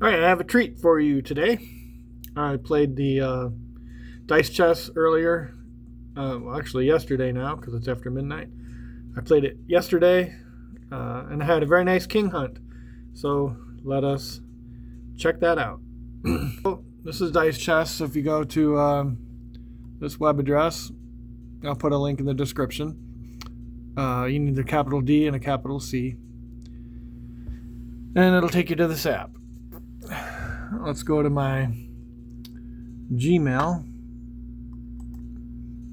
All right, I have a treat for you today. I played the dice chess earlier. Actually, yesterday now, because it's after midnight. I played it yesterday, and I had a very nice king hunt. So let us check that out. This is dice chess. So if you go to this web address, I'll put a link in the description. You need a capital D and a capital C. And it'll take you to this app. Let's go to my Gmail.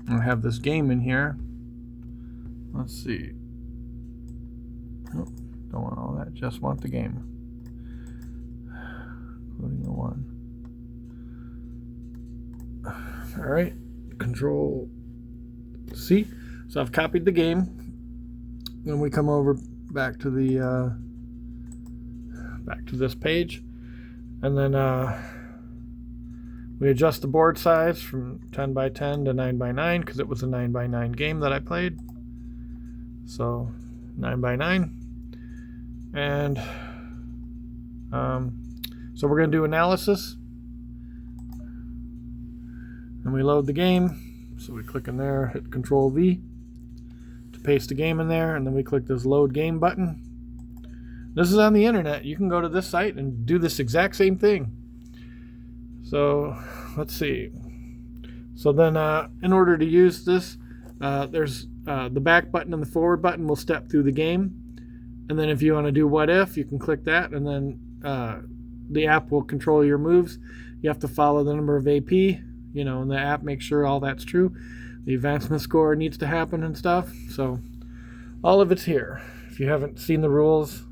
I have this game in here. Let's see. Oh, don't want all that. Just want the game. Including the one. All right. Control C. So I've copied the game. Then we come over back to the back to this page. And then we adjust the board size from 10 by 10 to 9 by 9 because it was a 9 by 9 game that I played. So 9 by 9. And so we're going to do analysis. And we load the game. So we click in there, hit Control V to paste the game in there. And then we click this Load Game button. This is on the internet. You can go to this site and do this exact same thing. So let's see. So then in order to use this, there's the back button and the forward button will step through the game. And then if you want to do what if, you can click that, and then the app will control your moves. You have to follow the number of AP, and the app makes sure all that's true. The advancement score needs to happen and stuff. So all of it's here. If you haven't seen the rules,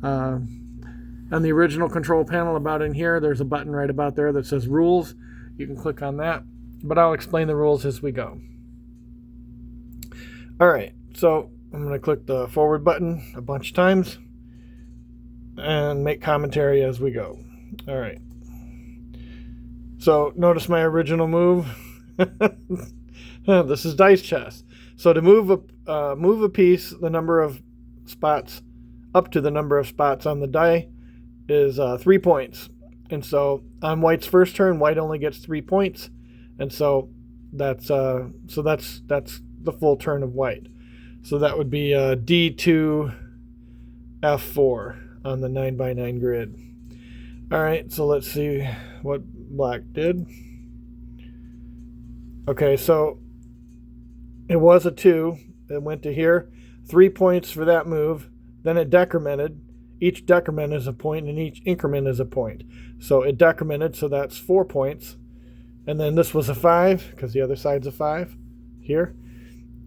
on the original control panel about in here, there's a button right about there that says rules. You can click on that, but I'll explain the rules as we go. All right, so I'm going to click the forward button a bunch of times and make commentary as we go. All right. So notice my original move. This is dice chess. So to move a piece, the number of spots up to the number of spots on the die is 3 points. And so on white's first turn, white only gets 3 points. And so that's the full turn of white. So that would be D2 F4 on the 9 by 9 grid. All right, so let's see what black did. Okay, so it was a 2. It went to here. 3 points for that move. Then it decremented. Each decrement is a point, and each increment is a point. So it decremented, so that's 4 points. And then this was a 5, because the other side's a 5 here.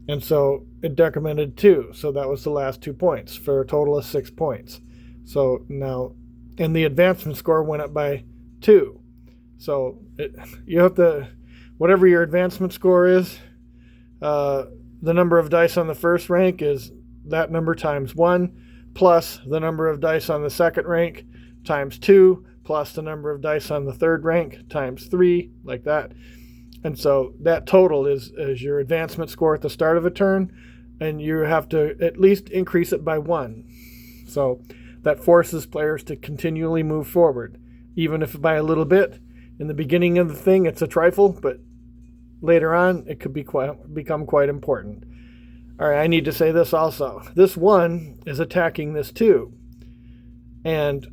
And so it decremented 2, so that was the last 2 points for a total of 6 points. So now, and the advancement score went up by 2. So you have to, whatever your advancement score is, the number of dice on the first rank is that number times 1, plus the number of dice on the second rank times 2, plus the number of dice on the third rank times 3, like that. And so that total is your advancement score at the start of a turn, and you have to at least increase it by 1. So that forces players to continually move forward, even if by a little bit. In the beginning of the thing, it's a trifle, but later on, it could become quite important. All right, I need to say this also. This 1 is attacking this 2. And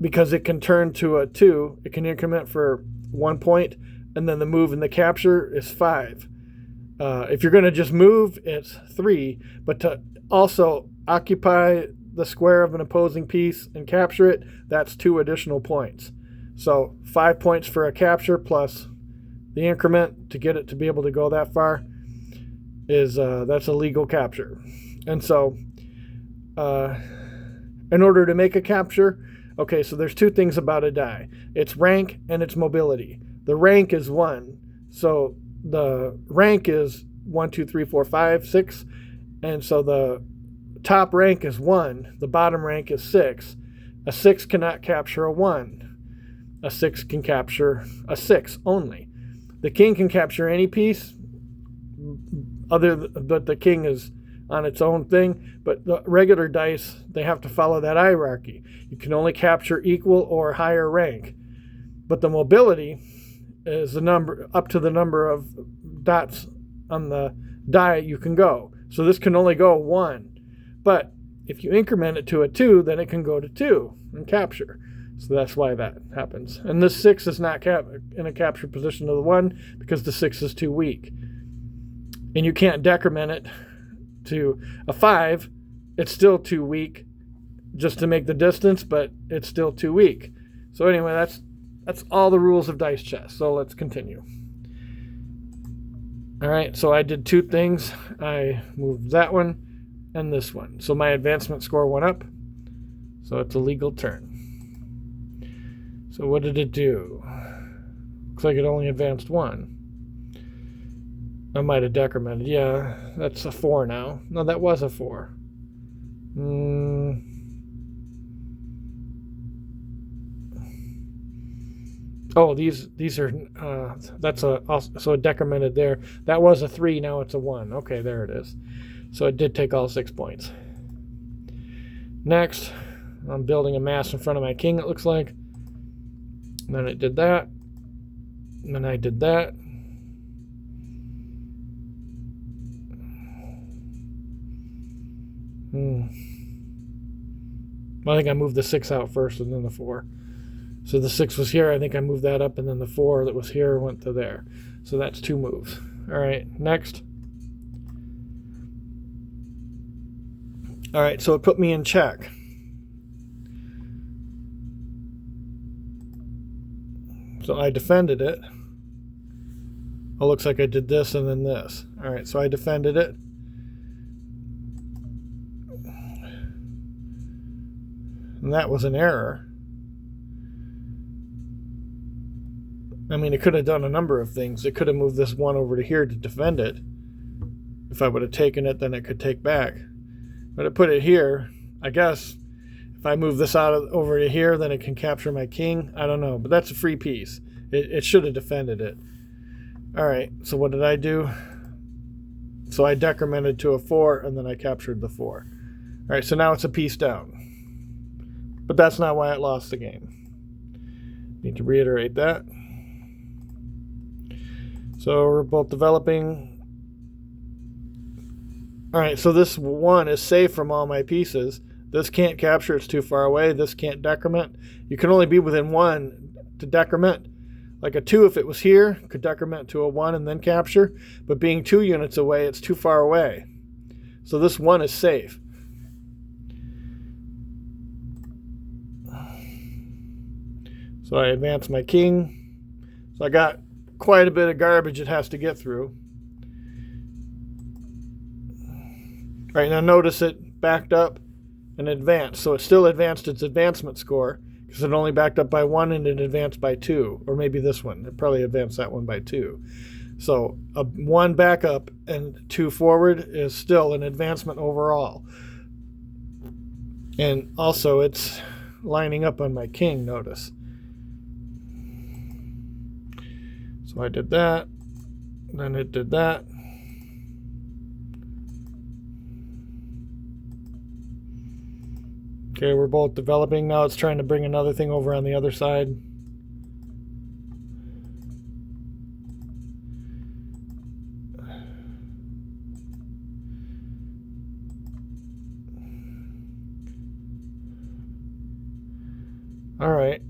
because it can turn to a 2, it can increment for 1 point, and then the move and the capture is 5. If you're going to just move, it's 3. But to also occupy the square of an opposing piece and capture it, that's 2 additional points. So 5 points for a capture plus the increment to get it to be able to go that far is that's a legal capture. And so in order to make a capture, okay, so there's 2 things about a die. It's rank and its mobility. The rank is 1. So the rank is 1, 2, 3, 4, 5, 6. And so the top rank is 1. The bottom rank is 6. A 6 cannot capture a 1. A 6 can capture a 6 only. The king can capture any piece, but the king is on its own thing, but the regular dice, they have to follow that hierarchy. You can only capture equal or higher rank, but the mobility is the number up to the number of dots on the die you can go. So this can only go 1, but if you increment it to a 2, then it can go to 2 and capture. So that's why that happens. And this 6 is not in a capture position of the 1 because the 6 is too weak. And you can't decrement it to a 5. It's still too weak just to make the distance, but it's still too weak. So anyway, that's all the rules of dice chess. So let's continue. All right, so I did 2 things. I moved that one and this one. So my advancement score went up. So it's a legal turn. So what did it do? Looks like it only advanced 1. I might have decremented. Yeah, that's a 4 now. No, that was a 4. Oh, these are that's so it decremented there. That was a 3. Now it's a 1. Okay, there it is. So it did take all 6 points. Next, I'm building a mass in front of my king. It looks like. And then it did that. And then I did that. I think I moved the 6 out first and then the 4. So the 6 was here. I think I moved that up, and then the 4 that was here went to there. So that's 2 moves. All right, next. All right, so it put me in check. So I defended it. Oh, looks like I did this and then this. All right, so I defended it. And that was an error. I mean, it could have done a number of things. It could have moved this 1 over to here to defend it. If I would have taken it, then it could take back. But it put it here. I guess if I move this over to here, then it can capture my king. I don't know, but that's a free piece. It should have defended it. All right, so what did I do? So I decremented to a 4, and then I captured the 4. All right, so now it's a piece down. But that's not why it lost the game. Need to reiterate that. So we're both developing. All right, so this 1 is safe from all my pieces. This can't capture, it's too far away. This can't decrement. You can only be within 1 to decrement. Like a 2, if it was here, could decrement to a 1 and then capture. But being 2 units away, it's too far away. So this 1 is safe. So I advance my king. So I got quite a bit of garbage it has to get through. All right, now notice it backed up and advanced. So it still advanced its advancement score because it only backed up by 1 and it advanced by 2. Or maybe this one. It probably advanced that one by 2. So a 1 backup and 2 forward is still an advancement overall. And also it's lining up on my king, notice. So I did that, then it did that. Okay, we're both developing. Now it's trying to bring another thing over on the other side. All right.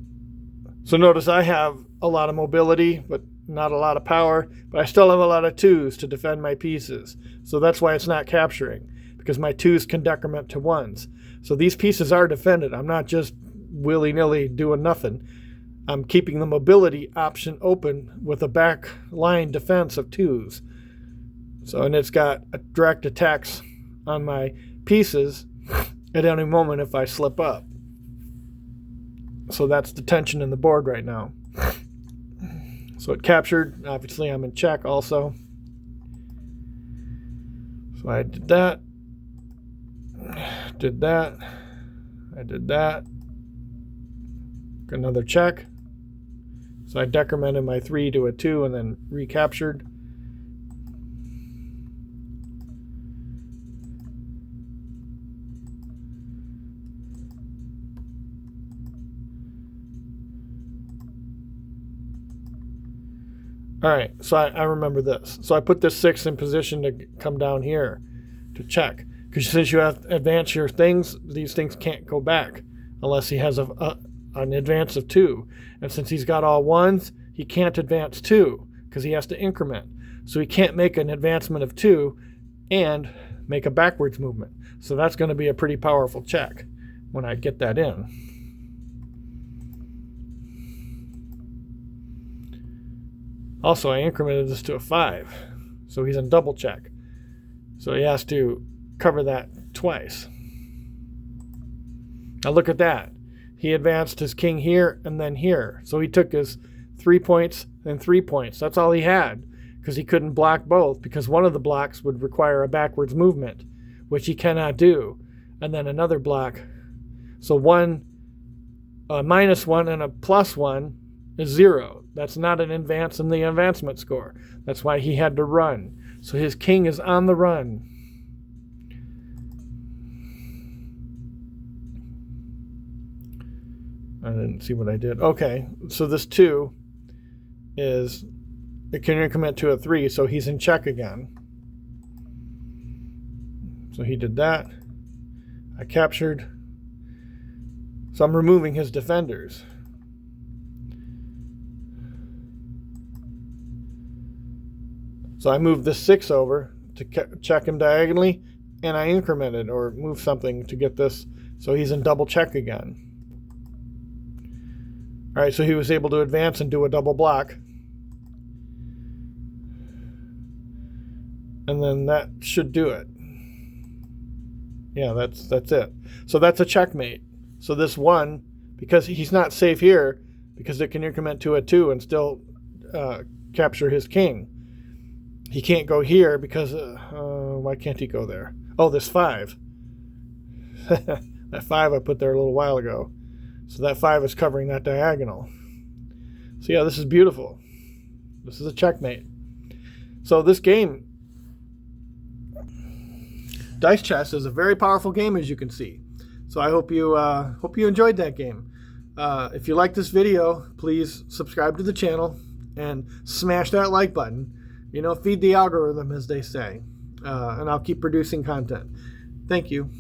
So notice I have a lot of mobility, but not a lot of power, but I still have a lot of 2s to defend my pieces. So that's why it's not capturing, because my 2s can decrement to 1s. So these pieces are defended. I'm not just willy-nilly doing nothing. I'm keeping the mobility option open with a back line defense of 2s. So, and it's got direct attacks on my pieces at any moment if I slip up. So that's the tension in the board right now. So it captured. Obviously, I'm in check also. So I did that. Did that. I did that. Another check. So I decremented my 3 to a 2 and then recaptured. All right, so I remember this. So I put this 6 in position to come down here to check. Because since you have to advance your things, these things can't go back unless he has an advance of 2. And since he's got all 1s, he can't advance 2 because he has to increment. So he can't make an advancement of 2 and make a backwards movement. So that's going to be a pretty powerful check when I get that in. Also, I incremented this to a 5. So he's in double check. So he has to cover that twice. Now look at that. He advanced his king here and then here. So he took his 3 points and 3 points. That's all he had, because he couldn't block both, because one of the blocks would require a backwards movement, which he cannot do. And then another block. So a -1 and a +1 is 0. That's not an advance in the advancement score. That's why he had to run. So his king is on the run. I didn't see what I did. Okay, so this 2 is, it can increment to a 3, so he's in check again. So he did that. I captured. So I'm removing his defenders. So I moved this 6 over to check him diagonally, and I incremented or moved something to get this, so he's in double check again. All right, so he was able to advance and do a double block. And then that should do it. Yeah, that's it. So that's a checkmate. So this 1, because he's not safe here, because it can increment to a 2 and still capture his king. He can't go here because, why can't he go there? Oh, this 5. That 5 I put there a little while ago. So that 5 is covering that diagonal. So yeah, this is beautiful. This is a checkmate. So this game, Dice Chess, is a very powerful game, as you can see. So I hope you enjoyed that game. If you like this video, please subscribe to the channel and smash that like button. You know, feed the algorithm, as they say. And I'll keep producing content. Thank you.